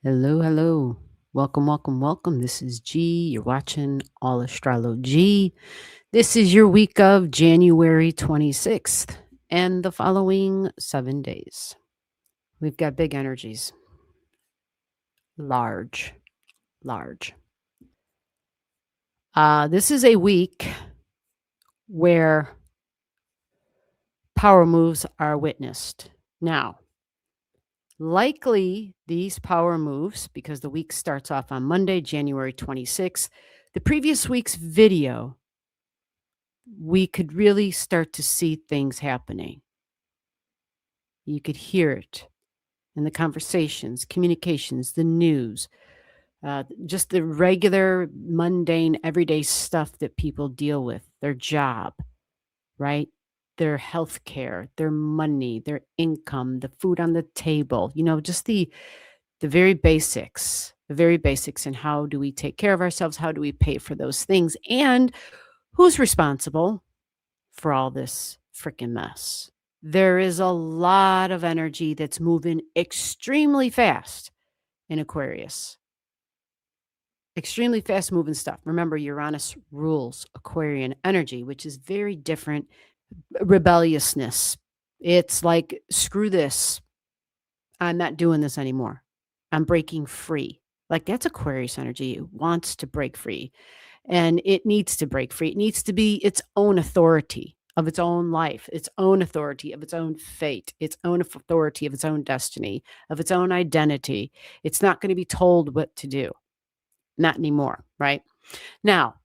Hello, hello. Welcome, welcome, welcome. This is G. You're watching Allastrology. This is your week of January 26th and the following 7 days. We've got big energies. Large, large. This is a week where power moves are witnessed. Now, likely these power moves, because the week starts off on Monday, January 26th, the previous week's video we could really start to see things happening. You could hear it in the conversations, communications, the news, just the regular, mundane, everyday stuff that people deal with, their job, right? Their health care, their money, their income, the food on the table, just the very basics. And how do we take care of ourselves? How do we pay for those things? And who's responsible for all this freaking mess? There is a lot of energy that's moving extremely fast in Aquarius. Extremely fast moving stuff. Remember, Uranus rules Aquarian energy, which is very different. Rebelliousness. It's like, screw this. I'm not doing this anymore. I'm breaking free. Like, that's Aquarius energy. It wants to break free. And it needs to break free. It needs to be its own authority of its own life, its own authority of its own fate, its own authority of its own destiny, of its own identity. It's not going to be told what to do. Not anymore, right? Now,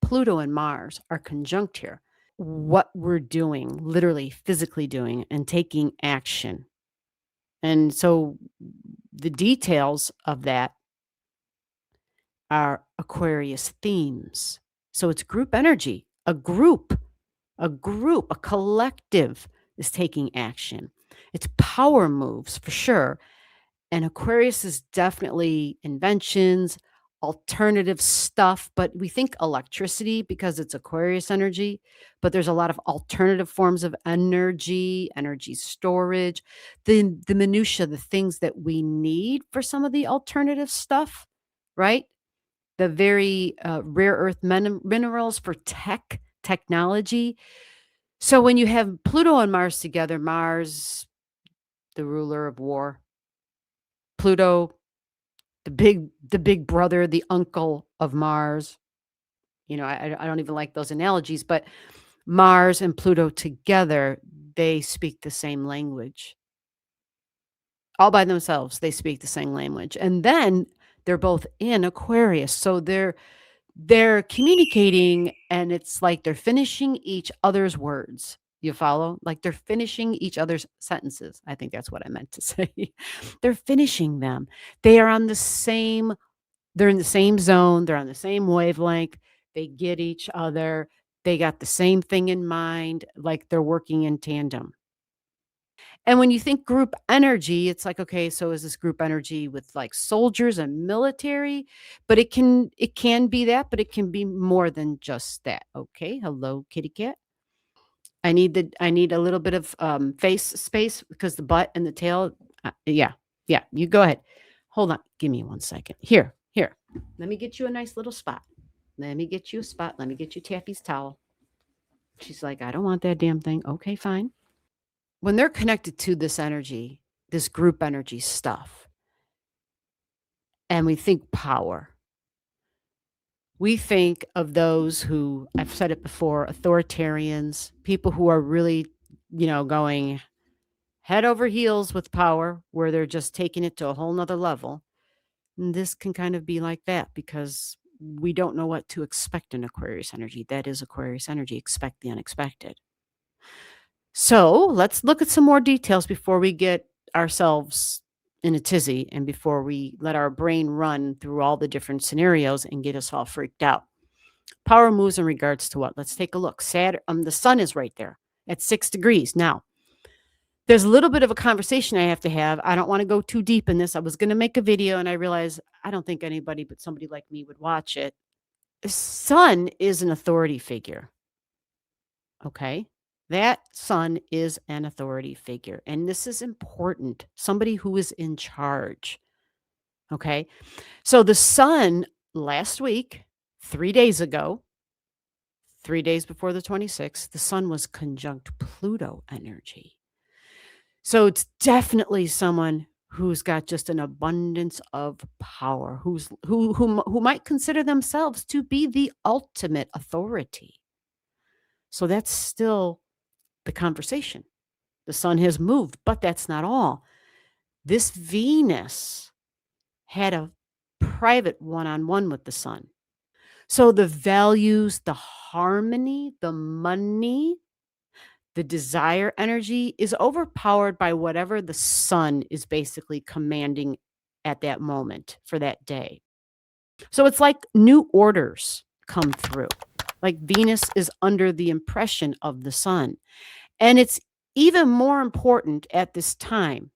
Pluto and Mars are conjunct here. What we're doing, literally physically doing and taking action. And so the details of that are Aquarius themes. So it's group energy, a collective is taking action. It's power moves for sure. And Aquarius is definitely inventions, alternative stuff, but we think electricity because it's Aquarius energy, but there's a lot of alternative forms of energy storage, the minutia, the things that we need for some of the alternative stuff, right? The very rare earth minerals for technology. So when you have Pluto and Mars together, Mars, the ruler of war, Pluto, the big brother, the uncle of Mars. I don't even like those analogies, but Mars and Pluto together, they speak the same language. All by themselves, they speak the same language. And then they're both in Aquarius. So they're communicating, and it's like they're finishing each other's words. You follow? Like they're finishing each other's sentences. I think that's what I meant to say. They're finishing them. They are on the same, they're in the same zone, they're on the same wavelength. They get each other. They got the same thing in mind, like they're working in tandem. And when you think group energy, it's like, okay, so is this group energy with like soldiers and military? But it can be that, but it can be more than just that. Okay. Hello, kitty cat. I need a little bit of face space because the butt and the tail. Yeah. Yeah. You go ahead. Hold on. Give me 1 second. Here. Here. Let me get you a nice little spot. Let me get you a spot. Let me get you Taffy's towel. She's like, I don't want that damn thing. Okay, fine. When they're connected to this energy, this group energy stuff, and we think power, we think of those who, I've said it before, authoritarians, people who are really, going head over heels with power, where they're just taking it to a whole nother level. And this can kind of be like that because we don't know what to expect in Aquarius energy. That is Aquarius energy. Expect the unexpected. So let's look at some more details before we get ourselves in a tizzy and before we let our brain run through all the different scenarios and get us all freaked out. Power moves in regards to what? Let's take a look. The sun is right there at 6 degrees. Now, there's a little bit of a conversation I have to have. I don't want to go too deep in this. I was going to make a video and I realized I don't think anybody but somebody like me would watch it. The sun is an authority figure. Okay. That sun is an authority figure. And this is important. Somebody who is in charge. Okay. So the sun last week, 3 days ago, 3 days before the 26th, the sun was conjunct Pluto energy. So it's definitely someone who's got just an abundance of power, who might consider themselves to be the ultimate authority. So that's still the conversation. The sun has moved, but that's not all. This Venus had a private one-on-one with the sun. So the values, the harmony, the money, the desire energy is overpowered by whatever the sun is basically commanding at that moment for that day. So it's like new orders come through. Like Venus is under the impression of the sun. And it's even more important at this time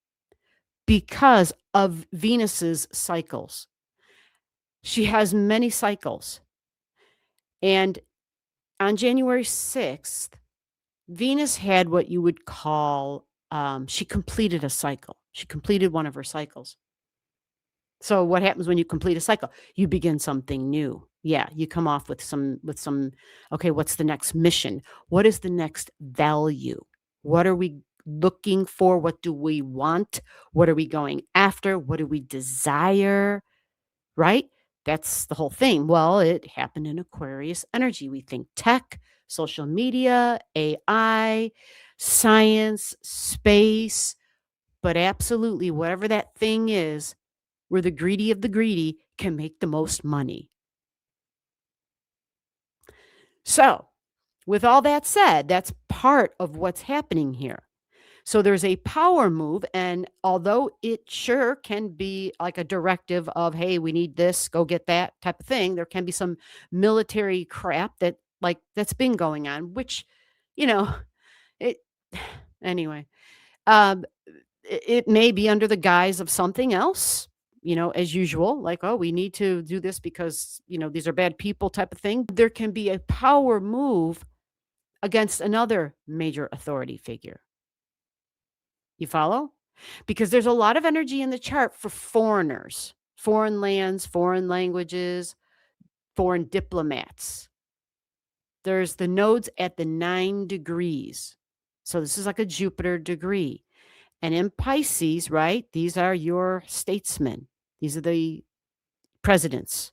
because of Venus's cycles. She has many cycles. And on January 6th, Venus had what you would call, she completed a cycle. She completed one of her cycles. So what happens when you complete a cycle? You begin something new. Yeah, you come off with some, okay, what's the next mission? What is the next value? What are we looking for? What do we want? What are we going after? What do we desire? Right? That's the whole thing. Well, it happened in Aquarius energy. We think tech, social media, AI, science, space, but absolutely whatever that thing is, where the greedy of the greedy can make the most money. So, with all that said, that's part of what's happening here. So there's a power move, and although it sure can be like a directive of, hey, we need this, go get that type of thing, there can be some military crap that's been going on, which, you know, it anyway. Um, it may be under the guise of something else, as usual, like, oh, we need to do this because, these are bad people type of thing. There can be a power move against another major authority figure. You follow? Because there's a lot of energy in the chart for foreigners, foreign lands, foreign languages, foreign diplomats. There's the nodes at the 9 degrees. So this is like a Jupiter degree. And in Pisces, right, these are your statesmen. These are the presidents,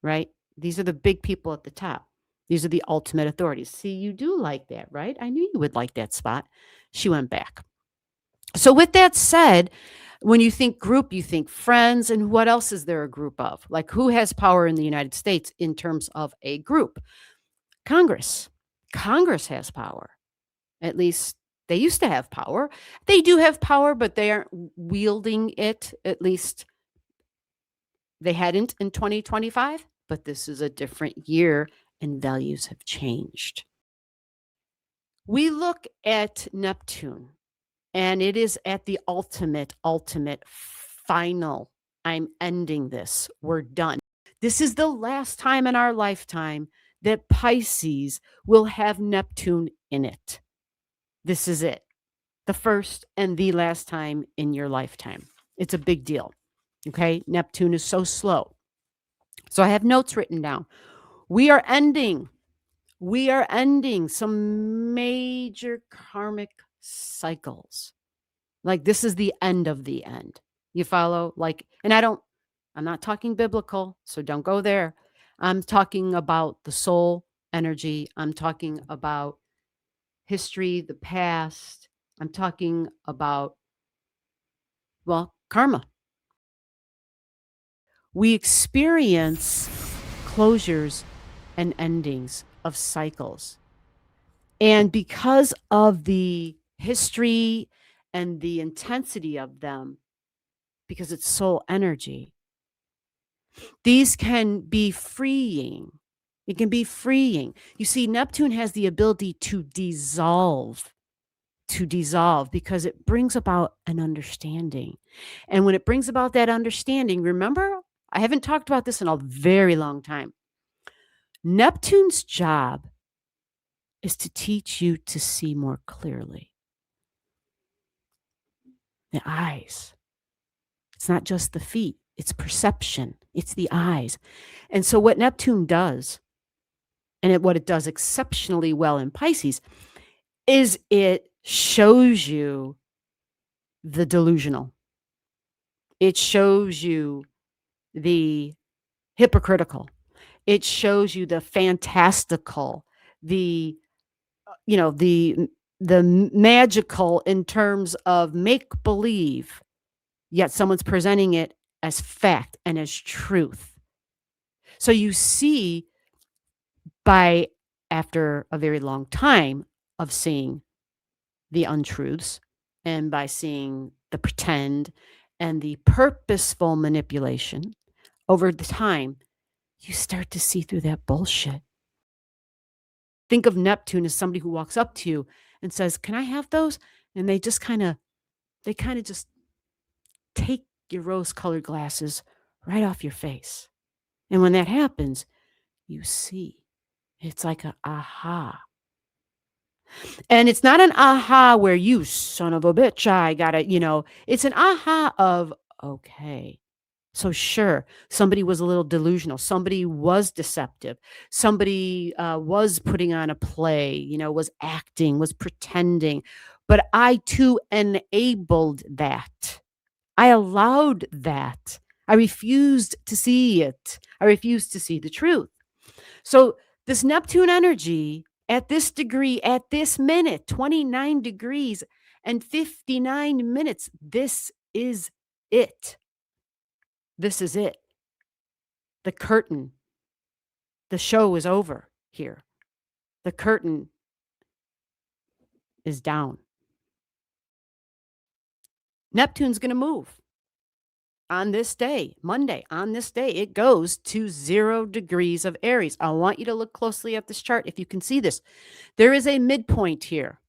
right? These are the big people at the top. These are the ultimate authorities. See, you do like that, right? I knew you would like that spot. She went back. So with that said, when you think group, you think friends, and what else is there a group of? Like who has power in the United States in terms of a group? Congress. Congress has power. At least they used to have power. They do have power, but they aren't wielding it. At least they hadn't in 2025, but this is a different year and values have changed. We look at Neptune. And it is at the ultimate final. I'm ending this. We're done. This is the last time in our lifetime that Pisces will have Neptune in it. This is it. The first and the last time in your lifetime. It's a big deal. Okay. Neptune is so slow. So I have notes written down. We are ending some major karmic cycles. Like, this is the end of the end. You follow? Like, and I'm not talking biblical, so don't go there. I'm talking about the soul energy. I'm talking about history, the past. I'm talking about, well, karma. We experience closures and endings of cycles. And because of the history and the intensity of them, because it's soul energy, these can be freeing. It can be freeing. You see, Neptune has the ability to dissolve because it brings about an understanding. And when it brings about that understanding, remember, I haven't talked about this in a very long time. Neptune's job is to teach you to see more clearly. The eyes. It's not just the feet, It's perception. It's the eyes. And so what Neptune does, and what it does exceptionally well in Pisces, is it shows you the delusional. It shows you the hypocritical. It shows you the fantastical, the the magical in terms of make believe, yet someone's presenting it as fact and as truth. So you see, by after a very long time of seeing the untruths and by seeing the pretend and the purposeful manipulation over the time, you start to see through that bullshit. Think of Neptune as somebody who walks up to you and says, "Can I have those?" And they kind of just take your rose-colored glasses right off your face. And when that happens, you see. It's like a aha. And it's not an aha where you son of a bitch, I gotta, it's an aha of, okay. So sure, somebody was a little delusional. Somebody was deceptive. Somebody was putting on a play, was acting, was pretending. But I too enabled that. I allowed that. I refused to see it. I refused to see the truth. So this Neptune energy at this degree, at this minute, 29 degrees and 59 minutes, this is it. This is it. The curtain, the show is over here. The curtain is down. Neptune's going to move on this day, Monday. On this day, it goes to 0 degrees of Aries. I want you to look closely at this chart if you can see this. There is a midpoint here.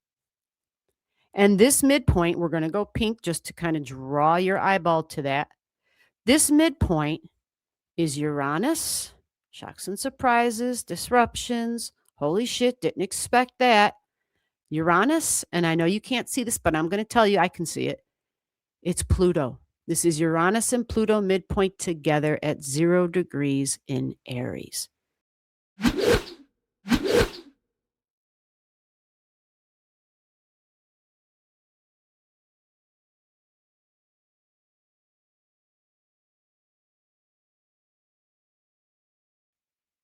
And this midpoint, we're going to go pink just to kind of draw your eyeball to that. This midpoint is Uranus, shocks and surprises, disruptions. Holy shit, didn't expect that. Uranus, and I know you can't see this, but I'm going to tell you I can see it. It's Pluto. This is Uranus and Pluto midpoint together at 0 degrees in Aries.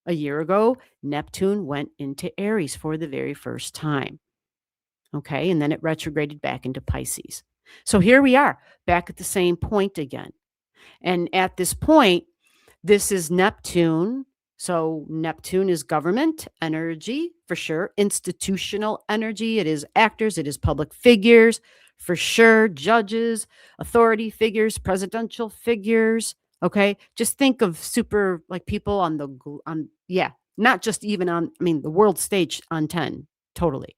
A year ago, Neptune went into Aries for the very first time. Okay, and then it retrograded back into Pisces. So here we are, back at the same point again. And at this point, this is Neptune. So Neptune is government energy for sure, institutional energy. It is actors, it is public figures for sure, judges, authority figures, presidential figures. Okay, just think of super like people on not just even on, the world stage on 10, totally.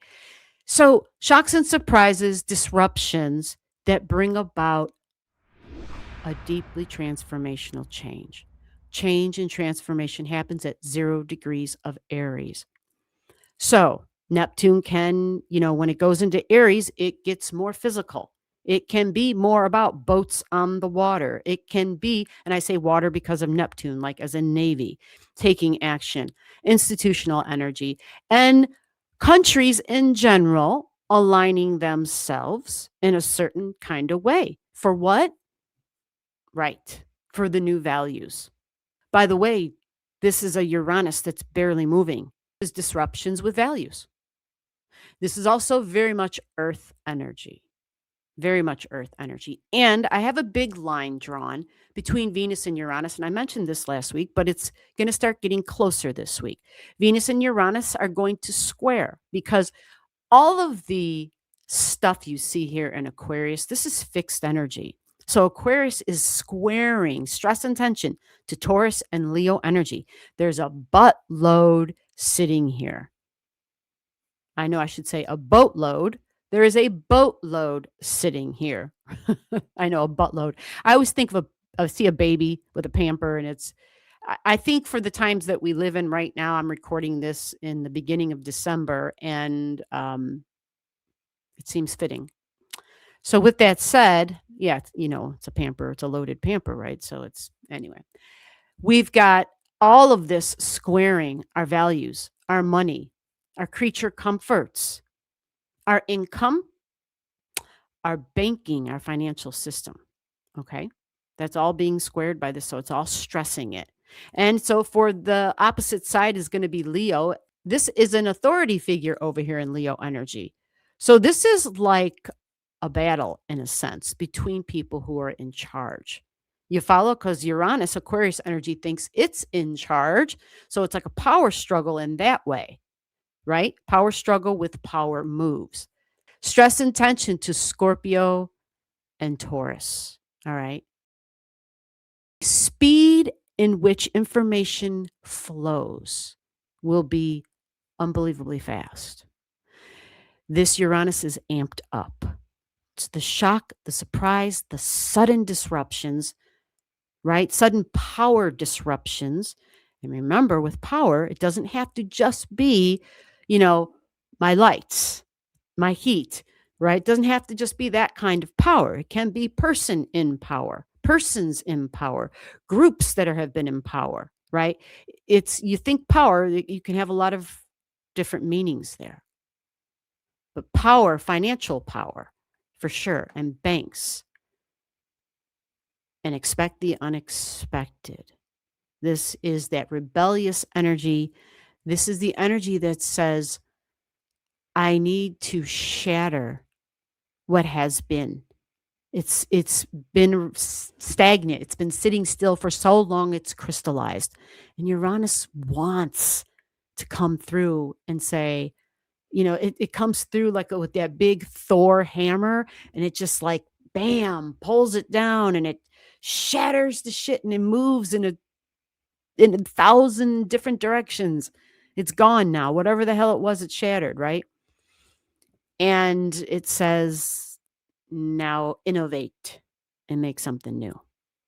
So shocks and surprises, disruptions that bring about a deeply transformational change. Change and transformation happens at 0 degrees of Aries. So Neptune can, when it goes into Aries, it gets more physical. It can be more about boats on the water. It can be, and I say water because of Neptune, like as a navy, taking action, institutional energy, and countries in general aligning themselves in a certain kind of way. For what? Right. For the new values. By the way, this is a Uranus that's barely moving. There's disruptions with values. This is also very much earth energy. Very much earth energy. And I have a big line drawn between Venus and Uranus. And I mentioned this last week, but it's going to start getting closer this week. Venus and Uranus are going to square because all of the stuff you see here in Aquarius, this is fixed energy. So Aquarius is squaring stress and tension to Taurus and Leo energy. There's a buttload sitting here. I know I should say a boatload. There is a boatload sitting here. I know, a buttload. I always think of I see a baby with a pamper, and I think for the times that we live in right now, I'm recording this in the beginning of December, and it seems fitting. So with that said, yeah, it's a pamper, it's a loaded pamper, right? So it's anyway. We've got all of this squaring our values, our money, our creature comforts, our income, our banking, our financial system. Okay. That's all being squared by this. So it's all stressing it. And so for the opposite side is going to be Leo. This is an authority figure over here in Leo energy. So this is like a battle in a sense between people who are in charge. You follow? Because Uranus, Aquarius energy thinks it's in charge. So it's like a power struggle in that way, right? Power struggle with power moves. Stress and tension to Scorpio and Taurus. All right. Speed in which information flows will be unbelievably fast. This Uranus is amped up. It's the shock, the surprise, the sudden disruptions, right? Sudden power disruptions. And remember, with power, it doesn't have to just be, you know, my lights, my heat, right? It doesn't have to just be that kind of power. It can be person in power, persons in power, groups that have been in power, right? It's you think power, you can have a lot of different meanings there. But power, financial power, for sure, and banks, and expect the unexpected. This is that rebellious energy. This is the energy that says, I need to shatter what has been. It's been stagnant. It's been sitting still for so long it's crystallized. And Uranus wants to come through and say, it comes through like with that big Thor hammer, and it just like bam, pulls it down, and it shatters the shit, and it moves in a thousand different directions. It's gone now. Whatever the hell it was, it shattered, right? And it says, now innovate and make something new.